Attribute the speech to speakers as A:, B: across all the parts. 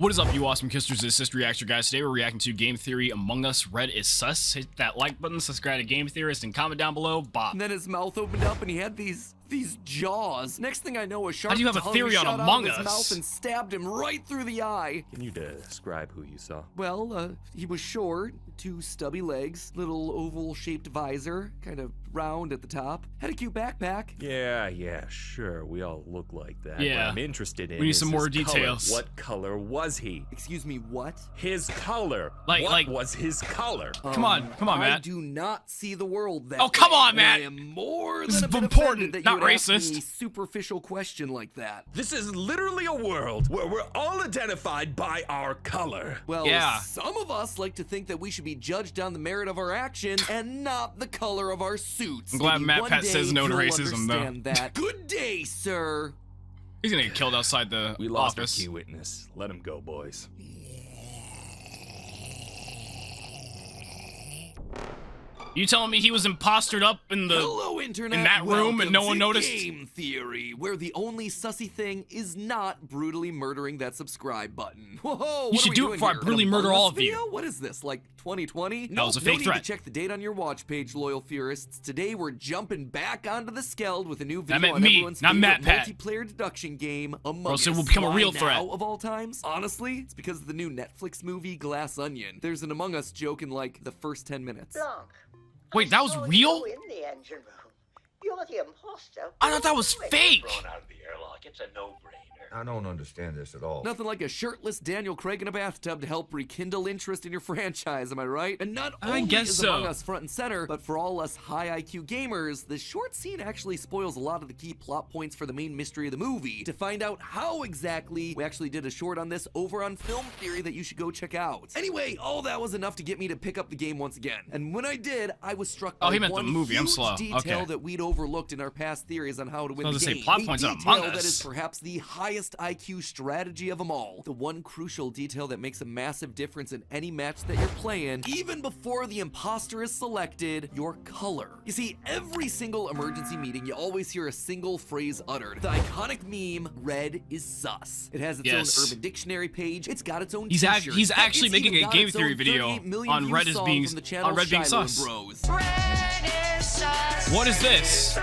A: What is up, you awesome kissers? This is CistReactZ, guys. Today we're reacting to Game Theory Among Us Red is Sus. Hit that like button, subscribe to Game Theorist, and comment down below. Bop.
B: And then his mouth opened up and he had these jaws. Next thing I know, a sharp
A: How do you have a
B: tongue
A: theory on
B: shot
A: Among
B: out of his
A: Us?
B: mouth and stabbed him right through the eye.
C: Can you describe who you saw?
B: Well, he was short, 2 stubby legs, little oval-shaped visor, kind of round at the top, had a cute backpack.
C: Yeah, sure. We all look like that.
A: Yeah.
C: What I'm interested in
A: We need
C: is
A: some more
C: his color.
A: details.
C: What color was he?
B: Excuse me, what?
C: His color.
A: Like-
C: what
A: like-
C: was his color?
A: Come on,
B: I
A: Matt.
B: do not see the world that
A: Oh, come
B: way,
A: on,
B: and
A: Matt.
B: I am more
A: This
B: than
A: is
B: a bit
A: important,
B: offended that
A: not
B: you would ask me
A: racist.
B: a superficial question like that.
C: This is literally a world where we're all identified by our color.
B: Well,
A: Yeah.
B: some of us like to think that we should be judged on the merit of our actions and not the color of our suits.
A: I'm glad
B: Maybe
A: Matt
B: one
A: Pat
B: day
A: says no to
B: you'll
A: racism, though.
B: understand that. Good day, sir.
A: He's gonna get killed outside the
C: We lost
A: office.
C: a key witness. Let him go, boys.
A: You telling me he was impostered up in the...
B: Hello, Internet.
A: in that room and no
B: Welcome
A: one
B: to
A: noticed?
B: Game Theory, where the only sussy thing is not brutally murdering that subscribe button. Whoa, what
A: You
B: are
A: should
B: we
A: do it
B: doing
A: before I
B: here?
A: brutally
B: An
A: murder
B: Among
A: all
B: Us
A: of you.
B: video? What is this, like 2020?
A: That was a
B: No
A: fake
B: need
A: threat.
B: to check the date on your watch page, loyal theorists. Today we're jumping back onto the Skeld with a new video
A: meant
B: on
A: me,
B: everyone's
A: not
B: favorite
A: Matt Pat.
B: multiplayer deduction game, Among
A: Or
B: Us.
A: else it will become a
B: Why
A: real
B: now,
A: threat.
B: of all times? Honestly, it's because of the new Netflix movie Glass Onion. There's an Among Us joke in like the first 10 minutes.
D: Blanc.
A: Wait, that was
D: I saw
A: real?
D: you in the engine room. You're the imposter.
A: I thought that was fake.
E: Thrown out of the airlock. It's a no-brainer.
F: I don't understand this at all.
B: Nothing like a shirtless Daniel Craig in a bathtub to help rekindle interest in your franchise, am I right? And not
A: I
B: only
A: guess
B: is
A: so.
B: Among Us front and center, but for all us high IQ gamers, the short scene actually spoils a lot of the key plot points for the main mystery of the movie. To find out how exactly, we actually did a short on this over on Film Theory that you should go check out. Anyway, all that was enough to get me to pick up the game once again. And when I did, I was struck by
A: Oh, he meant the
B: one
A: movie. I'm
B: huge
A: slow.
B: detail
A: Okay.
B: that we'd overlooked in our past theories on how to win
A: I was
B: the
A: gonna
B: game.
A: say plot
B: A
A: points on
B: detail
A: Among
B: that
A: Us.
B: is perhaps the highest IQ strategy of them all. The one crucial detail that makes a massive difference in any match that you're playing, even before the imposter is selected, your color. You see, every single emergency meeting, you always hear a single phrase uttered. The iconic meme, red is sus. It has its
A: Yes.
B: own Urban Dictionary page, it's got its own
A: He's
B: t-shirt.
A: he's
B: Heck,
A: actually
B: it's
A: making
B: even
A: a
B: got
A: Game
B: its
A: Theory
B: own
A: video
B: 38 million
A: on
B: view
A: Red is
B: song
A: being
B: from the channel
A: on Red being
B: Shiloh and
A: sus.
B: Bros.
A: What is this?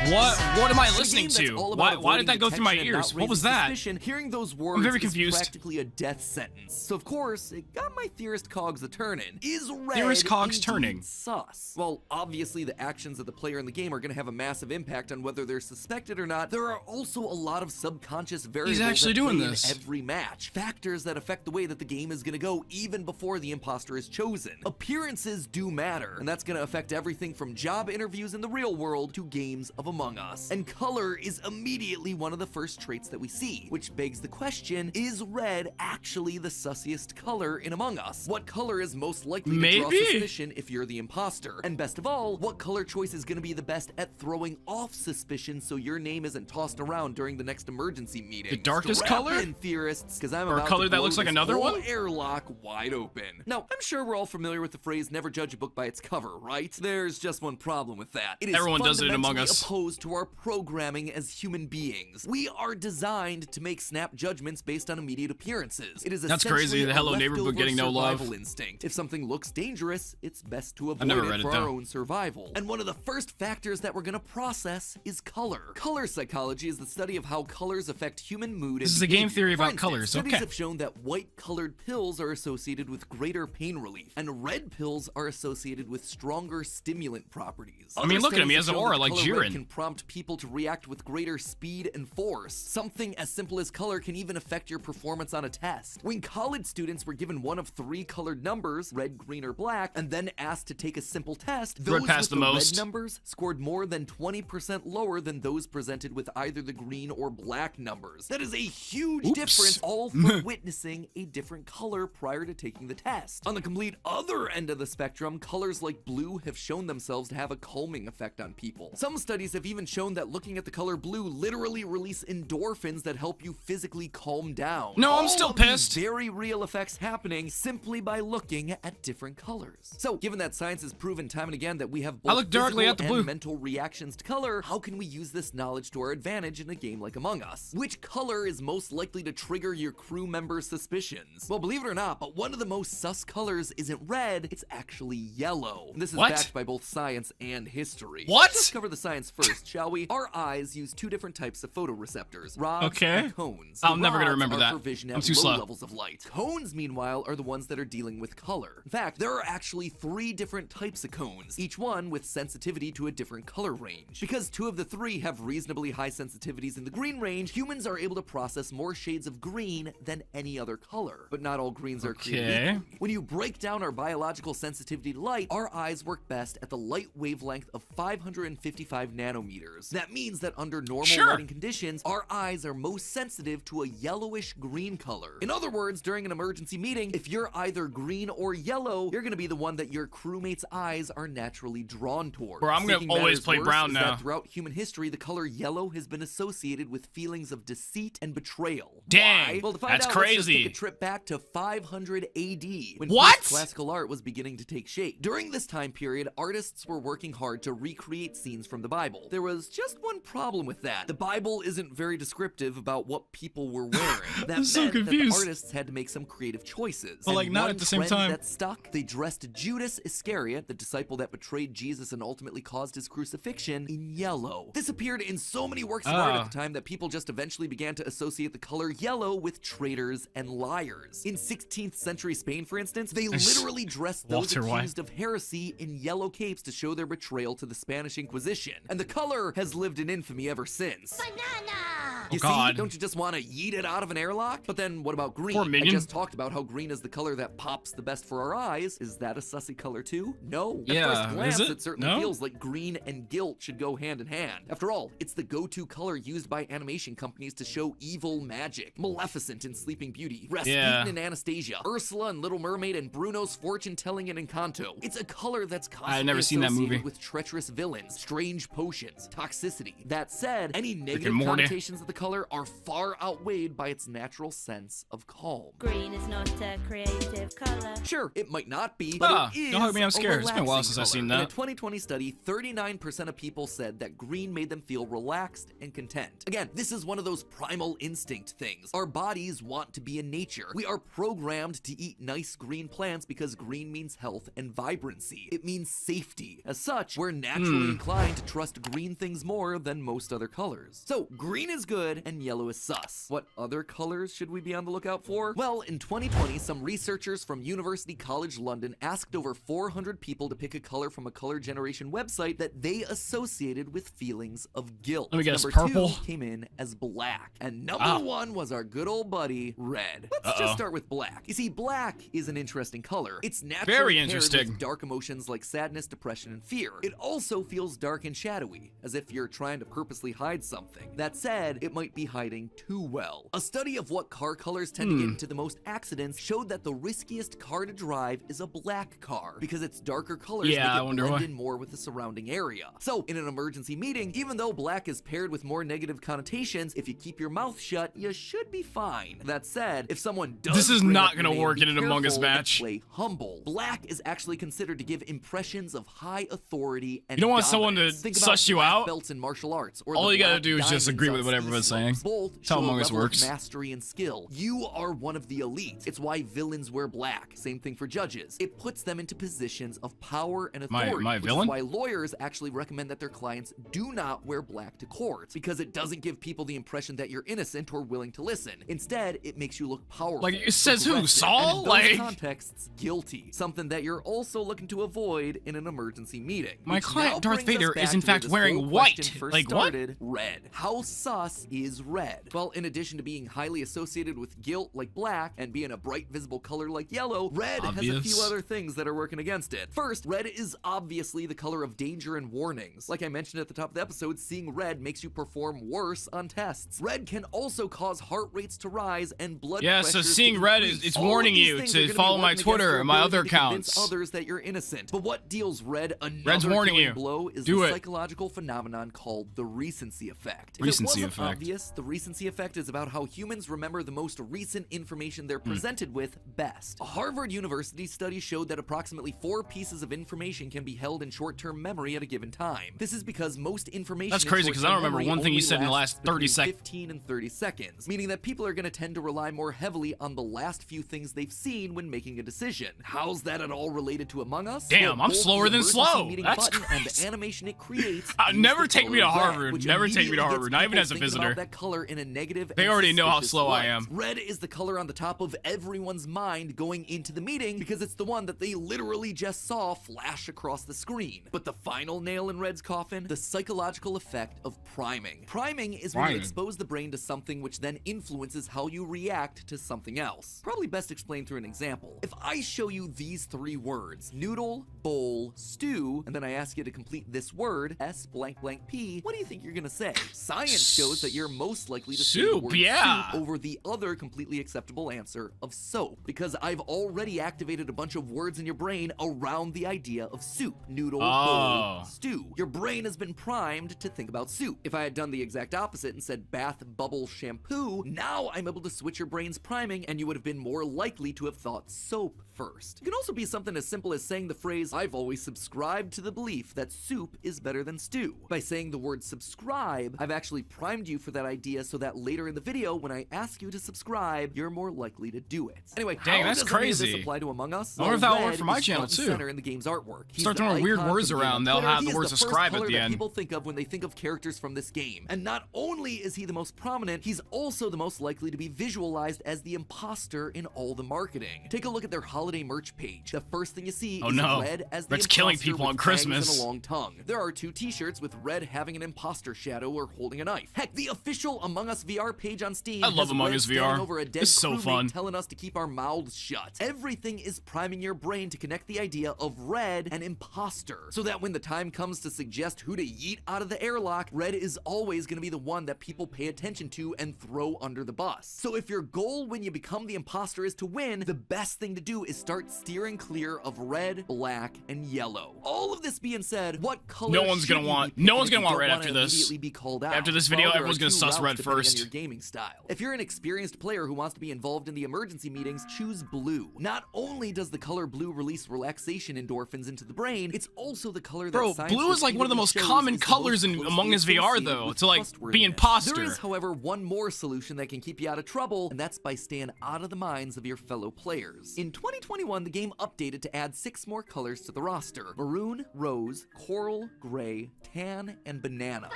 A: What am I
B: In a
A: listening
B: game that's
A: to?
B: all about
A: Why did
B: avoiding
A: that go through my
B: detection and
A: ears?
B: not
A: What was
B: raising
A: that?
B: suspicion, hearing those words
A: very
B: is
A: confused.
B: practically a death sentence. So of course, it got my theorist cogs a turning. Is red
A: Theorist cogs
B: indeed
A: turning.
B: sus? Well, obviously the actions of the player in the game are going to have a massive impact on whether they're suspected or not. There are also a lot of subconscious variables
A: actually
B: that
A: doing
B: play
A: this.
B: in every match. Factors that affect the way that the game is going to go even before the imposter is chosen. Appearances do matter, and that's going to affect everything from job interviews in the real world to games of Among Us. And color is immediately one of the first traits that we see, which begs the question, is red actually the sussiest color in Among Us? What color is most likely to draw
A: Maybe.
B: suspicion if you're the imposter? And best of all, what color choice is going to be the best at throwing off suspicion so your name isn't tossed around during the next emergency meeting?
A: The darkest
B: Strap
A: color?
B: in, theorists, because I'm
A: Or a
B: about
A: color
B: to
A: that
B: blow
A: looks like
B: this
A: another
B: whole
A: one?
B: airlock wide open. Now, I'm sure we're all familiar with the phrase never judge a book by its cover, right? There's just one problem with that. It is
A: Everyone does it in Among
B: fundamentally
A: Us.
B: opposed to our programming as human beings. We are designed to make snap judgments based on immediate appearances. It is
A: That's
B: essentially
A: crazy, the
B: a
A: Hello Neighbor book
B: leftover
A: getting no love.
B: survival instinct. If something looks dangerous, it's best to avoid
A: never
B: it
A: read it,
B: for our
A: though.
B: own survival. And one of the first factors that we're going to process is color. Color psychology is the study of how colors affect human mood.
A: This
B: and
A: is a game
B: behavior.
A: theory
B: For
A: about
B: instance,
A: colors,
B: Studies
A: okay.
B: have shown that white-colored pills are associated with greater pain relief, and red pills are associated with stronger stimulant properties.
A: I mean,
B: Other
A: look at him, he
B: studies
A: has an
B: have shown
A: aura
B: that
A: like
B: color red
A: Jiren.
B: can prompt people to react with greater speed and force. Something as simple as color can even affect your performance on a test. When college students were given one of 3 colored numbers, red, green, or black, and then asked to take a simple test, those with
A: passed
B: the
A: the most.
B: red numbers scored more than 20% lower than those presented with either the green or black numbers. That is a huge
A: Oops.
B: difference, all for witnessing a different color prior to taking the test. On the complete other end of the spectrum, colors like blue have shown themselves to have a calming effect on people. Some studies have even shown that looking at the color blue literally release endorphins that help you physically calm down.
A: No, I'm still
B: All of these
A: pissed.
B: very real effects happening simply by looking at different colors. So, given that science has proven time and again that we have both
A: I look directly
B: physical
A: at the
B: and
A: blue.
B: mental reactions to color, how can we use this knowledge to our advantage in a game like Among Us? Which color is most likely to trigger your crew members' suspicions? Well, believe it or not, but one of the most sus colors isn't red, it's actually yellow. And this is
A: What?
B: backed by both science and history.
A: What?
B: Let's cover the science first, shall we? Our eyes use two different types of photoreceptors, rods
A: Okay.
B: and cones.
A: I'm
B: The
A: never gonna
B: rods
A: remember
B: are
A: that.
B: for vision
A: I'm
B: at
A: too
B: low
A: slow.
B: levels of light. Cones, meanwhile, are the ones that are dealing with color. In fact, there are actually 3 different types of cones, each one with sensitivity to a different color range. Because 2 of the 3 have reasonably high sensitivities in the green range, humans are able to process more shades of green than any other color. But not all greens are created
A: Okay.
B: equally. When you break down our biological sensitivity to light, our eyes work best at the light wavelength of 555 nanometers. That means that under normal
A: Sure.
B: lighting conditions, our eyes are most sensitive to a yellowish green color. In other words, during an emergency meeting, if you're either green or yellow, you're gonna be the one that your crewmates' eyes are naturally drawn toward.
A: Bro, I'm gonna
B: Making
A: always
B: matters
A: play
B: worse
A: brown
B: is
A: now.
B: that throughout human history, the color yellow has been associated with feelings of deceit and betrayal.
A: Dang,
B: Why? Well, to find
A: that's
B: out, let's just
A: crazy.
B: take a trip back to 500 AD, when
A: What?
B: first classical art was beginning to take shape. During this time period, artists were working hard to recreate scenes from the Bible. There was just one problem with that. The Bible isn't very descriptive about what people were wearing. That
A: I'm so
B: meant that
A: confused.
B: the artists had to make some creative choices.
A: But, like,
B: And
A: not
B: one
A: at the same
B: trend
A: time.
B: that stuck, they dressed Judas Iscariot, the disciple that betrayed Jesus and ultimately caused his crucifixion, in yellow. This appeared in so many works of art at the time that people just eventually began to associate the color yellow with traitors and liars. In 16th century Spain, for instance, they literally dressed those
A: Walter White.
B: accused of heresy in yellow capes to show their betrayal to the Spanish Inquisition. And the color has lived in infamy ever since.
D: Banana!
B: You
A: Oh, God.
B: see, don't you just want to yeet it out of an airlock? But then what about green?
A: Poor minion.
B: I just talked about how green is the color that pops the best for our eyes. Is that a sussy color too? No. At
A: Yeah,
B: first glance,
A: is it?
B: certainly
A: No?
B: feels like green and guilt should go hand in hand. After all, it's the go-to color used by animation companies to show evil magic. Maleficent in Sleeping Beauty, Rasputin
A: Yeah.
B: in Anastasia, Ursula in Little Mermaid, and Bruno's fortune-telling in Encanto. It's a color that's constantly
A: never seen that
B: associated
A: movie.
B: with treacherous villains, strange potions, toxicity. That said, any negative
A: Morty.
B: connotations of the color are far outweighed by its natural sense of calm.
G: Green is not a creative color.
B: Sure, it might not be, but
A: Ah,
B: it is
A: don't hug me, I'm
B: a
A: scared. It's been a while
B: relaxing
A: since I've seen
B: color. In a
A: that.
B: 2020 study, 39% of people said that green made them feel relaxed and content. Again, this is one of those primal instinct things. Our bodies want to be in nature. We are programmed to eat nice green plants because green means health and vibrancy. It means safety. As such, we're naturally inclined to trust green things more than most other colors. So, green is good and yellow is sus. What other colors should we be on the lookout for? Well, in 2020, some researchers from University College London asked over 400 people to pick a color from a color generation website that they associated with feelings of guilt.
A: Let me guess,
B: Number
A: purple?
B: 2 came in as black. And number
A: Ah.
B: 1 was our good old buddy, red. Let's just start with black. You see, black is an interesting color. It's naturally
A: Very
B: paired
A: interesting.
B: with dark emotions like sadness, depression, and fear. It also feels dark and shadowy, as if you're trying to purposely hide something. That said, it might be hiding too well. A study of what car colors tend to get into the most accidents showed that the riskiest car to drive is a black car, because its darker colors
A: Yeah, I
B: make it
A: wonder
B: blend
A: why.
B: in more with the surrounding area. So, in an emergency meeting, even though black is paired with more negative connotations, if you keep your mouth shut, you should be fine. That said, if someone does
A: This is
B: bring
A: not
B: up your
A: gonna
B: name,
A: work
B: be
A: in an Among Us
B: careful
A: match.
B: and play humble. Black is actually considered to give impressions of high authority and
A: You don't want someone to
B: dominance. Think about
A: suss you
B: black
A: out?
B: belts in martial arts, or
A: All
B: the
A: you gotta
B: black
A: do is just
B: diamonds
A: agree with
B: on
A: what
B: ski
A: everyone's
B: slopes.
A: saying.
B: Both
A: That's how
B: show a
A: Among Us
B: level of
A: works.
B: mastery and skill. You are one of the elites. It's why villains wear black. Same thing for judges. It puts them into positions of power and authority.
A: My
B: which
A: villain?
B: is why lawyers actually recommend that their clients do not wear black to court, because it doesn't give people the impression that you're innocent or willing to listen. Instead, it makes you look powerful.
A: Like, it says who,
B: progressive,
A: Saul?
B: and in those
A: Like-
B: contexts, guilty. Something that you're also looking to avoid in an emergency meeting.
A: My
B: Which
A: client,
B: now
A: Darth
B: brings us
A: Vader,
B: back
A: is in
B: to where
A: fact
B: this
A: wearing
B: whole
A: white.
B: question first
A: Like, what?
B: started. Red. How sus Us is red. Well, in addition to being highly associated with guilt like black and being a bright visible color like yellow, red has a few other things that are working against it. First, red is obviously the color of danger and warnings. Like I mentioned at the top of the episode, seeing red makes you perform worse on tests. Red can also cause heart rates to rise and blood pressure.
A: Yeah, so seeing red is it's warning you to follow my Twitter and my other accounts.
B: Others that you're innocent. But what deals red
A: Red's warning you.
B: blow is
A: Do
B: the
A: it.
B: psychological phenomenon called the recency effect.
A: Recency
B: if it wasn't
A: effect.
B: obvious, the recency effect is about how humans remember the most recent information they're presented with best. A Harvard University study showed that approximately 4 pieces of information can be held in short-term memory at a given time. This is because most information
A: That's
B: in
A: crazy, 'cause I don't
B: short-term
A: remember
B: memory
A: one thing you
B: only
A: said in the
B: lasts
A: last 30
B: between
A: seconds.
B: 15 and 30 seconds, meaning that people are going to tend to rely more heavily on the last few things they've seen when making a decision. How's that at all related to Among Us?
A: Damn, I'm
B: both
A: slower
B: the
A: than
B: emergency
A: slow.
B: meeting
A: That's
B: button and
A: crazy.
B: the animation it creates.
A: Never
B: use the
A: take me to
B: color red,
A: Harvard.
B: which
A: Never take me to
B: immediately
A: Harvard,
B: gets
A: not even
B: people
A: as a
B: thinking
A: visitor.
B: about that color in a negative
A: They
B: and
A: already know how
B: suspicious
A: slow I
B: light.
A: am.
B: Red is the color on the top of everyone's mind going into the meeting because it's the one that they literally just saw flash across the screen. But the final nail in Red's coffin, the psychological effect of priming. Priming is when you
A: Priming.
B: expose the brain to something which then influences how you react to something else. Probably best explained through an example. If I show you these 3 words, noodle, bowl, stew, and then I ask you to complete this word, S blank blank P, what do you think you're gonna say? Science shows that you're most likely to say the
A: Soup,
B: word
A: yeah.
B: soup over the other completely acceptable answer of soap, because I've already activated a bunch of words in your brain around the idea of soup. Noodle, bowl, stew. Your brain has been primed to think about soup. If I had done the exact opposite and said bath, bubble, shampoo, now I'm able to switch your brain's priming and you would have been more likely to have thought soap first. It can also be something as simple as saying the phrase, I've always subscribed to the belief that soup is better than stew. By saying the word subscribe, I've actually primed you for that idea so that later in the video, when I ask you to subscribe, you're more likely to do it. Anyway,
A: Dang,
B: how
A: that's
B: does any of
A: crazy.
B: this apply to Among Us?
A: I wonder if that'll work
B: Red
A: for my
B: is
A: channel,
B: front and
A: too.
B: center in the game's artwork. He's
A: Start
B: the
A: throwing weird
B: icon
A: words
B: for the game
A: around,
B: on
A: they'll
B: Twitter.
A: have
B: He
A: the
B: is
A: word
B: first
A: subscribe at
B: color
A: the
B: that
A: end.
B: People think of when they think of characters from this game. And not only is he the most prominent, he's also the most likely to be visualized as the imposter in all the marketing. Take a look at their holiday merch page. The first thing you see
A: Oh
B: is
A: no.
B: Red as the
A: Red's killing
B: imposter
A: people
B: with
A: on
B: fangs
A: Christmas.
B: and a long tongue. There are 2 t-shirts with Red having an imposter shadow or holding a knife. Heck, the official Among Us VR page on Steam
A: I love
B: has
A: Among
B: Red
A: Us
B: standing
A: VR.
B: over a dead
A: It's so
B: crewmate
A: fun.
B: telling us to keep our mouths shut. Everything is priming your brain to connect the idea of Red and imposter, so that when the time comes to suggest who to yeet out of the airlock, Red is always going to be the one that people pay attention to and throw under the bus. So if your goal when you become the imposter is to win, the best thing to do is start steering clear of red, black, and yellow. All of this being said, what color
A: No one's
B: should
A: gonna
B: you
A: want-
B: be
A: no
B: picking
A: one's
B: if
A: gonna
B: you
A: want
B: don't
A: red
B: wanna
A: after this.
B: immediately be called out?
A: After this video,
B: Well, there
A: everyone's
B: are
A: gonna
B: 2
A: suss
B: routes
A: red
B: depending on
A: first.
B: your gaming style. If you're an experienced player who wants to be involved in the emergency meetings, choose blue. Not only does the color blue release relaxation endorphins into the brain, it's also the color that
A: Bro,
B: science
A: blue is like one of the
B: repeatedly
A: most
B: shows
A: common
B: is the
A: colors
B: most
A: in
B: closely
A: Among Us VR,
B: associated
A: though,
B: with
A: to, like, be
B: trustworthiness.
A: imposter.
B: There is, however, one more solution that can keep you out of trouble, and that's by staying out of the minds of your fellow players. In 2021, the game updated to add 6 more colors to the roster: maroon, rose, coral, gray, tan, and banana.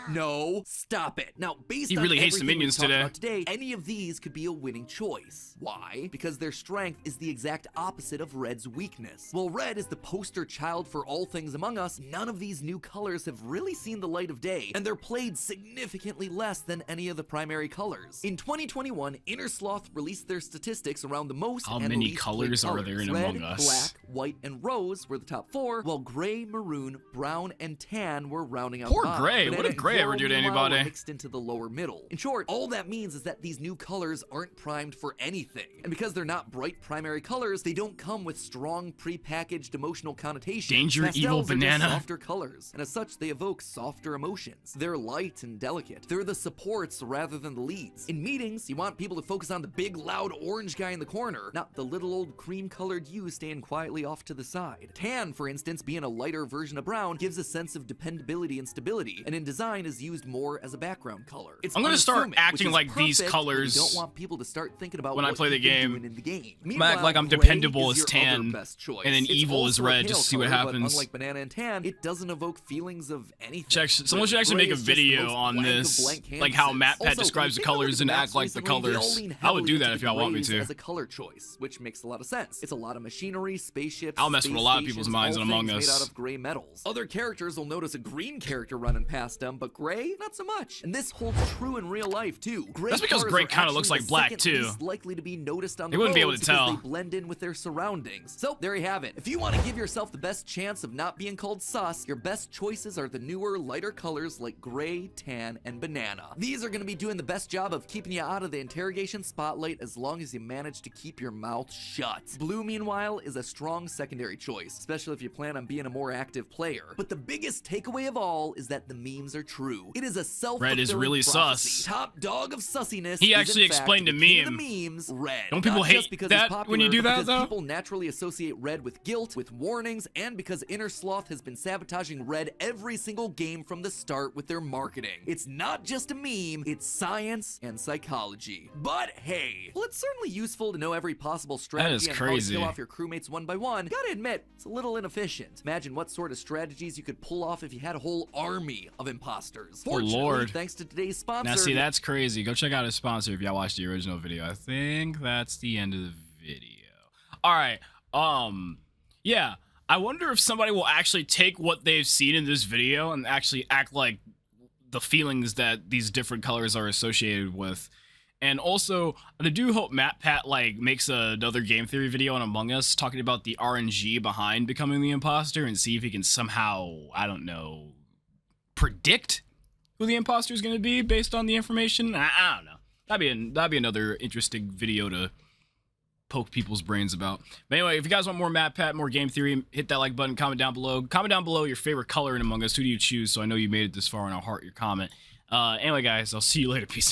B: No, stop it. Now, based
A: He
B: on
A: really hates the
B: everything we've
A: minions
B: talked
A: today.
B: about today, any of these could be a winning choice. Why? Because their strength is the exact opposite of Red's weakness. While Red is the poster child for all things Among Us, none of these new colors have really seen the light of day, and they're played significantly less than any of the primary colors. In 2021, Innersloth released their statistics around the most
A: How
B: and
A: many
B: least
A: colors
B: played
A: are there in
B: Red,
A: Among Us?
B: black, white, and rose were the top 4, while gray, maroon, brown, and tan were rounding out
A: Poor
B: the bottom.
A: Gray. What
B: Banana
A: did
B: and
A: Gray ever
B: coral,
A: do to
B: meanwhile, were
A: anybody?
B: mixed into the lower middle. In short, all that means is that these new colors aren't primed for anything. And because they're not bright primary colors, they don't come with strong pre-packaged emotional connotations.
A: Danger,
B: Pastels
A: evil,
B: are just
A: banana.
B: softer colors, and as such, they evoke softer emotions. They're light and delicate. They're the supports rather than the leads. In meetings, you want people to focus on the big, loud orange guy in the corner, not the little old cream-colored you staying quietly off to the side. Tan, for instance, being a lighter version of brown, gives a sense of dependability and stability, and in design is used more as a background color. It's
A: I'm gonna start
B: unassuming,
A: acting
B: which is
A: like these
B: perfect
A: colors
B: when you don't want people to start thinking about
A: when I
B: what
A: play the
B: you've been
A: game.
B: doing in the game.
A: I'm gonna act like I'm
B: Gray
A: dependable
B: is
A: as
B: your other
A: tan,
B: best choice.
A: and then
B: It's
A: evil is
B: also a
A: red,
B: pale
A: just to see what
B: color, but
A: happens.
B: unlike banana and tan, it doesn't evoke feelings of anything.
A: Check, someone should actually
B: Gray
A: make a
B: is just the
A: video
B: most
A: on
B: blank of
A: this,
B: blank
A: like how
B: canvases.
A: MatPat
B: Also,
A: describes the
B: when you take a look
A: colors
B: at
A: and
B: the
A: act
B: maps
A: like the
B: recently, they all
A: colors.
B: lean
A: I would do
B: heavily
A: that
B: into
A: if y'all want me
B: grays
A: to.
B: as a color choice, which makes a lot of sense. It's a lot of machinery, spaceships,
A: I'll mess with a lot of
B: space
A: people's
B: stations,
A: minds
B: all
A: in Among
B: things
A: Us.
B: made out of gray metals. Other characters will notice a green character running past them, but but gray, not so much. And this holds true in real life too. Gray
A: That's because
B: cars
A: gray
B: are
A: kinda
B: actually
A: looks like
B: the
A: black,
B: second
A: too.
B: least likely to be noticed on the
A: You wouldn't be able
B: roads
A: to
B: because
A: tell.
B: they blend in with their surroundings. So there you have it. If you want to give yourself the best chance of not being called sus, your best choices are the newer, lighter colors like gray, tan, and banana. These are going to be doing the best job of keeping you out of the interrogation spotlight as long as you manage to keep your mouth shut. Blue, meanwhile, is a strong secondary choice, especially if you plan on being a more active player. But the biggest takeaway of all is that the memes are true. It is a self-fulfilling
A: Red is really
B: prophecy.
A: sus.
B: Top dog of sussiness.
A: He
B: is,
A: actually
B: in fact,
A: explained
B: the
A: a
B: king of
A: meme.
B: the memes, red.
A: Don't people
B: Not
A: hate
B: just because
A: that
B: he's popular,
A: when you do
B: but
A: that,
B: because
A: though?
B: people naturally associate red with guilt, with warnings, and because Inner Sloth has been sabotaging red every single game from the start with their marketing. It's not just a meme, it's science and psychology. But hey, well, it's certainly useful to know every possible strategy on
A: crazy.
B: how to kill off your crewmates one by one. Gotta admit, it's a little inefficient. Imagine what sort of strategies you could pull off if you had a whole army of imposters. Fortunately,
A: Lord.
B: thanks to today's sponsor.
A: Now, see, that's crazy. Go check out his sponsor if y'all watched the original video. I think that's the end of the video. All right. Yeah. I wonder if somebody will actually take what they've seen in this video and actually act like the feelings that these different colors are associated with. And also, I do hope MatPat like makes another game theory video on Among Us talking about the RNG behind becoming the imposter and see if he can somehow, I don't know, predict who the imposter is going to be based on the information. I don't know. That'd be another interesting video to poke people's brains about. But anyway, if you guys want more MatPat, more game theory, hit that like button, comment down below. Comment down below your favorite color in Among Us. Who do you choose? So I know you made it this far and I'll heart your comment. Anyway, guys, I'll see you later. Peace out.